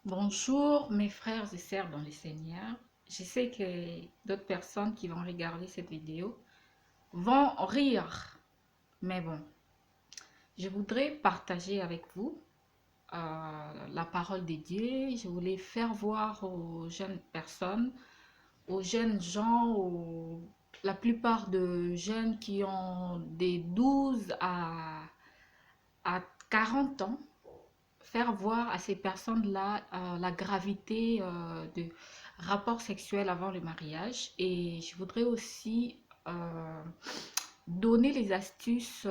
Bonjour mes frères et sœurs dans le Seigneur. Je sais que d'autres personnes qui vont regarder cette vidéo vont rire. Mais bon, je voudrais partager avec vous la parole de Dieu. Je voulais faire voir aux jeunes personnes, aux jeunes gens, la plupart de jeunes qui ont des 12 à 40 ans, faire voir à ces personnes-là la gravité de rapports sexuels avant le mariage. Et je voudrais aussi donner les astuces,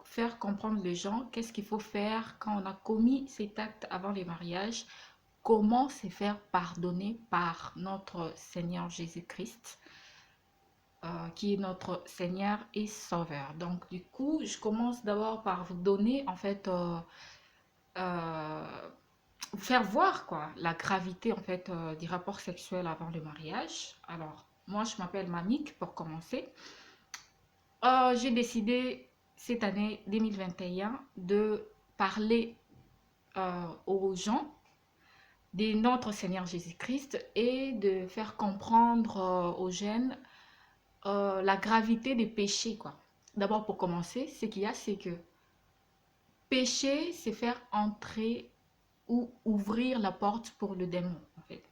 faire comprendre les gens qu'est-ce qu'il faut faire quand on a commis cet acte avant le mariage, comment se faire pardonner par notre Seigneur Jésus-Christ. Qui est notre Seigneur et Sauveur. Donc, du coup, je commence d'abord par vous donner, en fait, euh, vous faire voir quoi la gravité en fait des rapports sexuels avant le mariage. Alors moi je m'appelle Mamik pour commencer. J'ai décidé cette année 2021 de parler aux gens de notre Seigneur Jésus-Christ et de faire comprendre aux jeunes la gravité des péchés quoi. D'abord pour commencer, ce qu'il y a c'est que pécher c'est faire entrer ou ouvrir la porte pour le démon, en fait.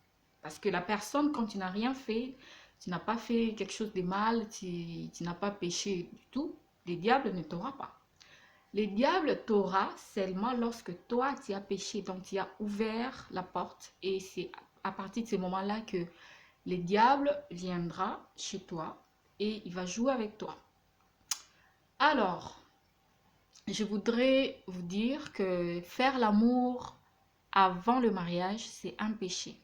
Parce que la personne, quand tu n'as rien fait, tu n'as pas fait quelque chose de mal, tu n'as pas péché du tout, le diable ne t'aura pas. Le diable t'aura seulement lorsque toi, tu as péché. Donc, tu as ouvert la porte et c'est à partir de ce moment-là que le diable viendra chez toi et il va jouer avec toi. Alors, je voudrais vous dire que faire l'amour avant le mariage, c'est un péché.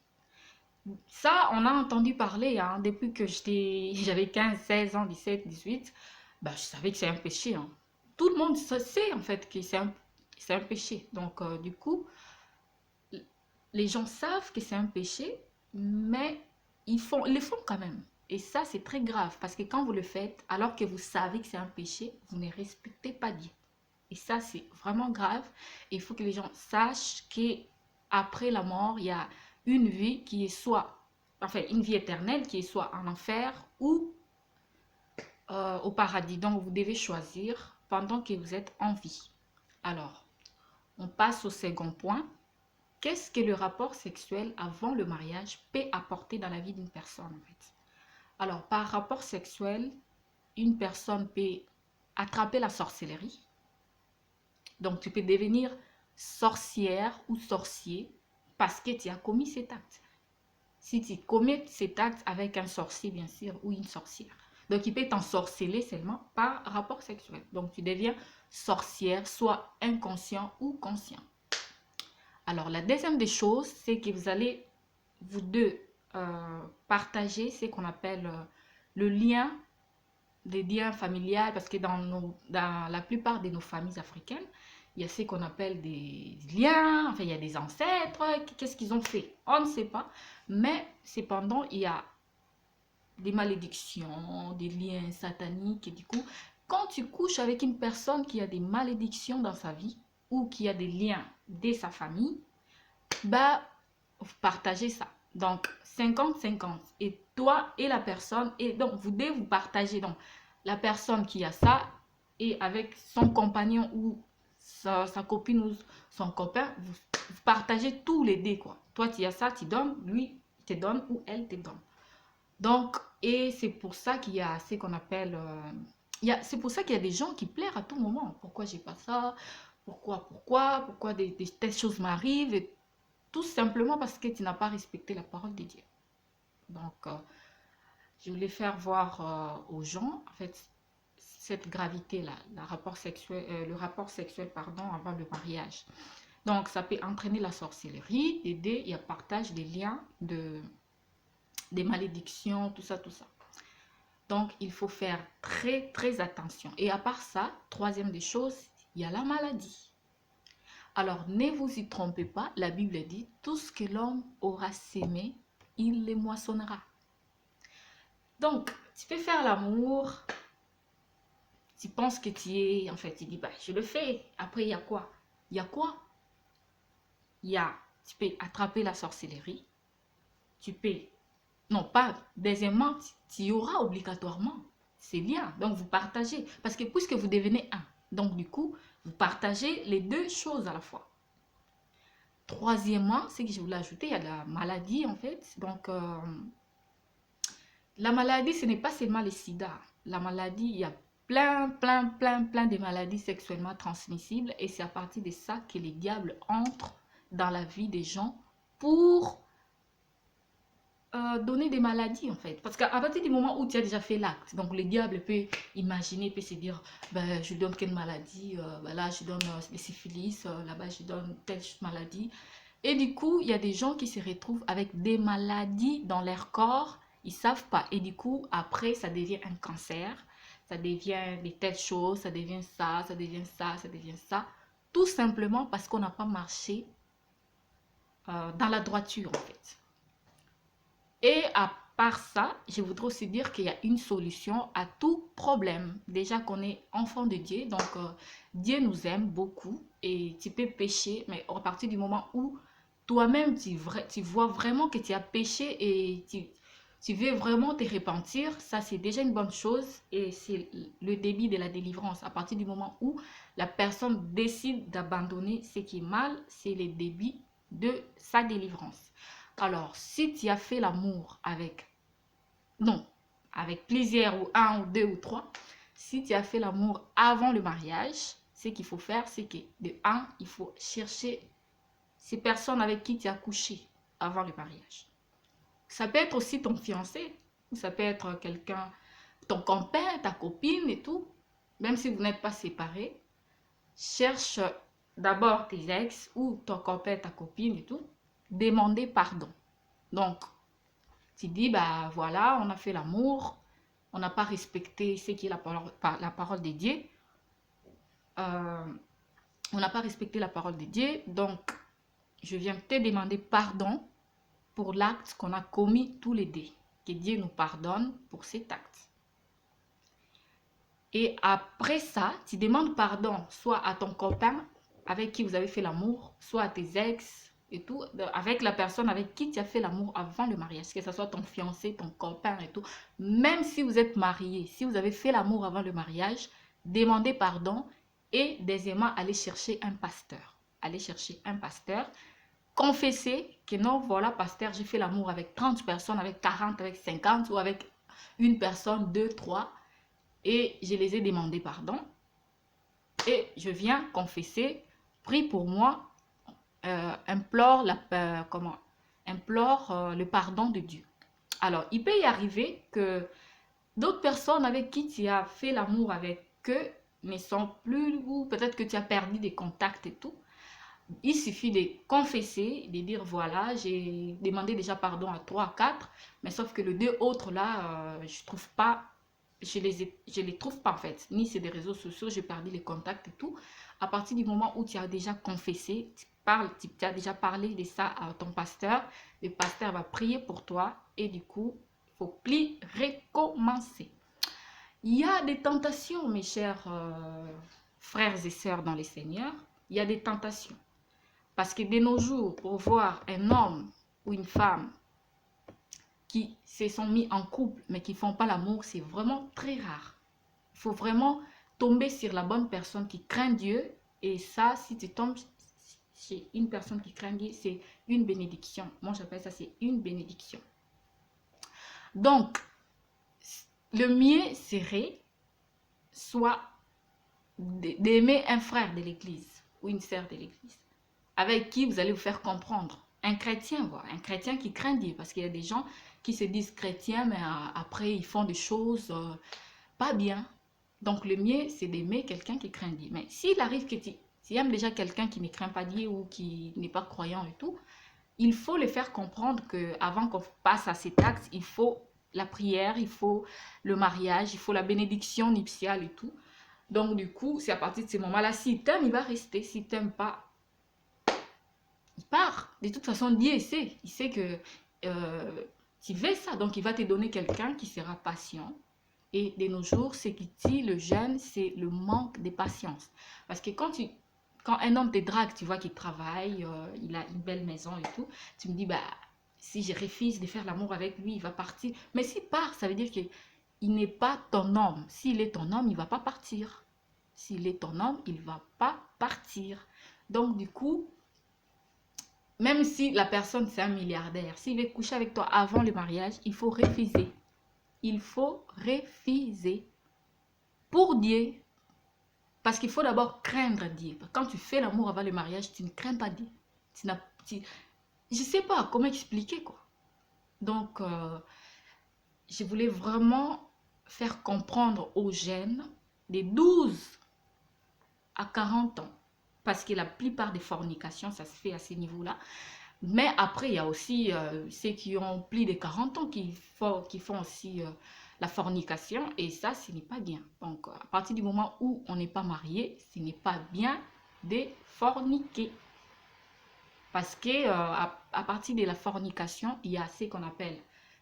Ça, on a entendu parler hein, depuis que j'avais 15, 16 ans, 17, 18. Bah, je savais que c'est un péché. Hein. Tout le monde sait en fait que c'est un péché. Donc, du coup, les gens savent que c'est un péché, mais ils le font quand même. Et ça, c'est très grave parce que quand vous le faites, alors que vous savez que c'est un péché, vous ne respectez pas Dieu. Et ça, c'est vraiment grave. Et il faut que les gens sachent qu'après la mort, il y a une vie qui est soit, enfin, une vie éternelle qui est soit en enfer ou au paradis. Donc, vous devez choisir pendant que vous êtes en vie. Alors, on passe au second point. Qu'est-ce que le rapport sexuel avant le mariage peut apporter dans la vie d'une personne, en fait? Alors, par rapport sexuel, une personne peut attraper la sorcellerie. Donc, tu peux devenir sorcière ou sorcier parce que tu as commis cet acte. Si tu commets cet acte avec un sorcier, bien sûr, ou une sorcière. Donc, il peut t'ensorceler seulement par rapport sexuel. Donc, tu deviens sorcière, soit inconscient ou conscient. Alors, la deuxième des choses, c'est que vous allez, vous deux, partager ce qu'on appelle le lien des liens familiales, parce que dans la plupart de nos familles africaines, il y a ce qu'on appelle des liens, enfin il y a des ancêtres, qu'est-ce qu'ils ont fait? On ne sait pas, mais cependant il y a des malédictions, des liens sataniques, et du coup, quand tu couches avec une personne qui a des malédictions dans sa vie, ou qui a des liens de sa famille, bah, vous partagez ça. Donc, 50-50. Et toi et la personne, et donc vous devez vous partager. Donc, la personne qui a ça, et avec son compagnon ou sa copine ou son copain, vous partagez tous les deux, quoi. Toi, tu as ça, tu donnes, lui, il te donne ou elle te donne. Donc, et c'est pour ça qu'il y a ce qu'on appelle... c'est pour ça qu'il y a des gens qui pleurent à tout moment. Pourquoi j'ai pas ça? Pourquoi telles choses m'arrivent? Et tout simplement parce que tu n'as pas respecté la parole de Dieu. Donc, je voulais faire voir aux gens, en fait, cette gravité-là, le rapport sexuel, pardon, avant le mariage. Donc, ça peut entraîner la sorcellerie, aider et à partage des liens, des malédictions, tout ça, tout ça. Donc, il faut faire très, très attention. Et à part ça, troisième des choses, il y a la maladie. Alors, ne vous y trompez pas, la Bible dit, tout ce que l'homme aura sémé, il les moissonnera. Donc, tu peux faire l'amour, tu penses que tu en fait, tu dis, bah, je le fais. Après, il y a quoi? Il y a quoi? Il y a tu peux attraper la sorcellerie. Tu peux, non pas, deuxièmement, tu y auras obligatoirement ces liens. Donc, vous partagez. Parce que puisque vous devenez un, donc du coup, vous partagez les deux choses à la fois. Troisièmement, ce que je voulais ajouter, il y a la maladie en fait. Donc, la maladie, ce n'est pas seulement le sida. La maladie, il y a plein de maladies sexuellement transmissibles. Et c'est à partir de ça que les diables entrent dans la vie des gens pour donner des maladies en fait. Parce qu'à partir du moment où tu as déjà fait l'acte, donc le diable peut imaginer, peut se dire, ben, je donne quelle maladie, ben là je donne les syphilis, là-bas je donne telle maladie. Et du coup, il y a des gens qui se retrouvent avec des maladies dans leur corps, ils savent pas. Et du coup, après, ça devient un cancer, ça devient des telles choses, ça devient ça, ça devient ça, ça devient ça. Tout simplement parce qu'on n'a pas marché dans la droiture en fait. Et à part ça, je voudrais aussi dire qu'il y a une solution à tout problème. Déjà qu'on est enfant de Dieu, donc Dieu nous aime beaucoup et tu peux pécher, mais à partir du moment où toi-même tu vois vraiment que tu as péché et tu veux vraiment te repentir, ça c'est déjà une bonne chose et c'est le début de la délivrance. À partir du moment où la personne décide d'abandonner ce qui est mal, c'est le début de sa délivrance. Alors, si tu as fait l'amour avec, non, avec plaisir ou un ou deux ou trois, si tu as fait l'amour avant le mariage, ce qu'il faut faire, c'est que de un, il faut chercher ces personnes avec qui tu as couché avant le mariage. Ça peut être aussi ton fiancé, ça peut être quelqu'un, ton copain, ta copine et tout. Même si vous n'êtes pas séparés, cherche d'abord tes ex ou ton copain, ta copine et tout. Demandez pardon. Donc, tu dis, bah voilà, on a fait l'amour, on n'a pas respecté ce qui est la parole de Dieu. Euh, on n'a pas respecté la parole de Dieu, donc je viens te demander pardon pour l'acte qu'on a commis tous les deux. Que Dieu nous pardonne pour cet acte. Et après ça, tu demandes pardon soit à ton copain avec qui vous avez fait l'amour, soit à tes ex et tout, avec la personne avec qui tu as fait l'amour avant le mariage, que ce soit ton fiancé, ton copain et tout. Même si vous êtes marié, si vous avez fait l'amour avant le mariage, demandez pardon et deuxièmement, allez chercher un pasteur. Allez chercher un pasteur. Confessez que non, voilà, pasteur, j'ai fait l'amour avec 30 personnes, avec 40, avec 50 ou avec une personne, deux, trois. Et je les ai demandé pardon. Et je viens confesser, prie pour moi, implore le pardon de Dieu. Alors, il peut y arriver que d'autres personnes avec qui tu as fait l'amour avec eux ne sont plus, ou peut-être que tu as perdu des contacts et tout. Il suffit de confesser, de dire voilà, j'ai demandé déjà pardon à 3, 4, mais sauf que les deux autres là, je trouve pas, je les trouve pas en fait, ni c'est des réseaux sociaux, j'ai perdu les contacts et tout. À partir du moment où tu as déjà confessé, tu as déjà parlé de ça à ton pasteur, le pasteur va prier pour toi et du coup, il faut plus recommencer. Il y a des tentations, mes chers frères et sœurs dans les Seigneurs, il y a des tentations. Parce que de nos jours, pour voir un homme ou une femme qui se sont mis en couple mais qui ne font pas l'amour, c'est vraiment très rare. Il faut vraiment tomber sur la bonne personne qui craint Dieu. Et ça, si tu tombes chez une personne qui craint Dieu, c'est une bénédiction. Moi, j'appelle ça, c'est une bénédiction. Donc, le mieux serait soit d'aimer un frère de l'église ou une sœur de l'église avec qui vous allez vous faire comprendre. Un chrétien, voilà, un chrétien qui craint Dieu, parce qu'il y a des gens qui se disent chrétiens, mais après ils font des choses pas bien. Donc le mieux, c'est d'aimer quelqu'un qui craint Dieu. Mais s'il arrive que tu aimes déjà quelqu'un qui ne craint pas Dieu ou qui n'est pas croyant et tout, il faut le faire comprendre qu'avant qu'on passe à cet acte, il faut la prière, il faut le mariage, il faut la bénédiction nuptiale et tout. Donc du coup, c'est à partir de ces moments-là, s'il t'aime, il va rester. S'il t'aime pas, il part. De toute façon, Dieu sait. Il sait que tu veux ça. Donc, il va te donner quelqu'un qui sera patient. Et de nos jours, ce qui tue le jeune, c'est le manque de patience. Parce que quand Quand un homme te drague, tu vois qu'il travaille, il a une belle maison et tout, tu me dis, bah, si je refuse de faire l'amour avec lui, il va partir. Mais s'il part, ça veut dire qu'il n'est pas ton homme. S'il est ton homme, il ne va pas partir. S'il est ton homme, il ne va pas partir. Donc, du coup, même si la personne, c'est un milliardaire, s'il veut coucher avec toi avant le mariage, il faut refuser. Il faut refuser. Pour Dieu. Parce qu'il faut d'abord craindre Dieu. Quand tu fais l'amour avant le mariage, tu ne crains pas Dieu. Je ne sais pas comment expliquer, quoi. Donc, je voulais vraiment faire comprendre aux jeunes des 12 à 40 ans. Parce que la plupart des fornications, ça se fait à ce niveau-là. Mais après, il y a aussi ceux qui ont plus de 40 ans qui font aussi la fornication. Et ça, ce n'est pas bien. Donc, à partir du moment où on n'est pas marié, ce n'est pas bien de forniquer. Parce que à partir de la fornication, il y a ce qu'on appelle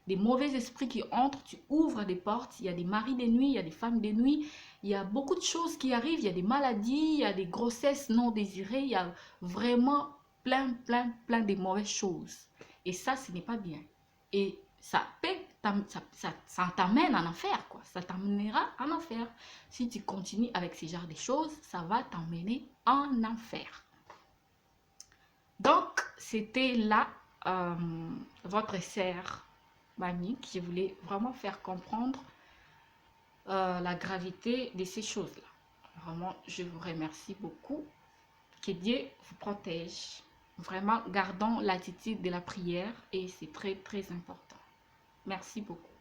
des mauvais esprits qui entrent, tu ouvres des portes, il y a des maris de nuit, il y a des femmes de nuit, il y a beaucoup de choses qui arrivent, il y a des maladies, il y a des grossesses non désirées, il y a vraiment plein de mauvaises choses. Et ça, ce n'est pas bien. Et ça t'amène en enfer, quoi. Ça t'amènera en enfer. Si tu continues avec ce genre de choses, ça va t'emmener en enfer. Donc, c'était là votre sœur Manique. Je voulais vraiment faire comprendre la gravité de ces choses-là. Vraiment, je vous remercie beaucoup. Que Dieu vous protège. Vraiment, gardons l'attitude de la prière et c'est très important. Merci beaucoup.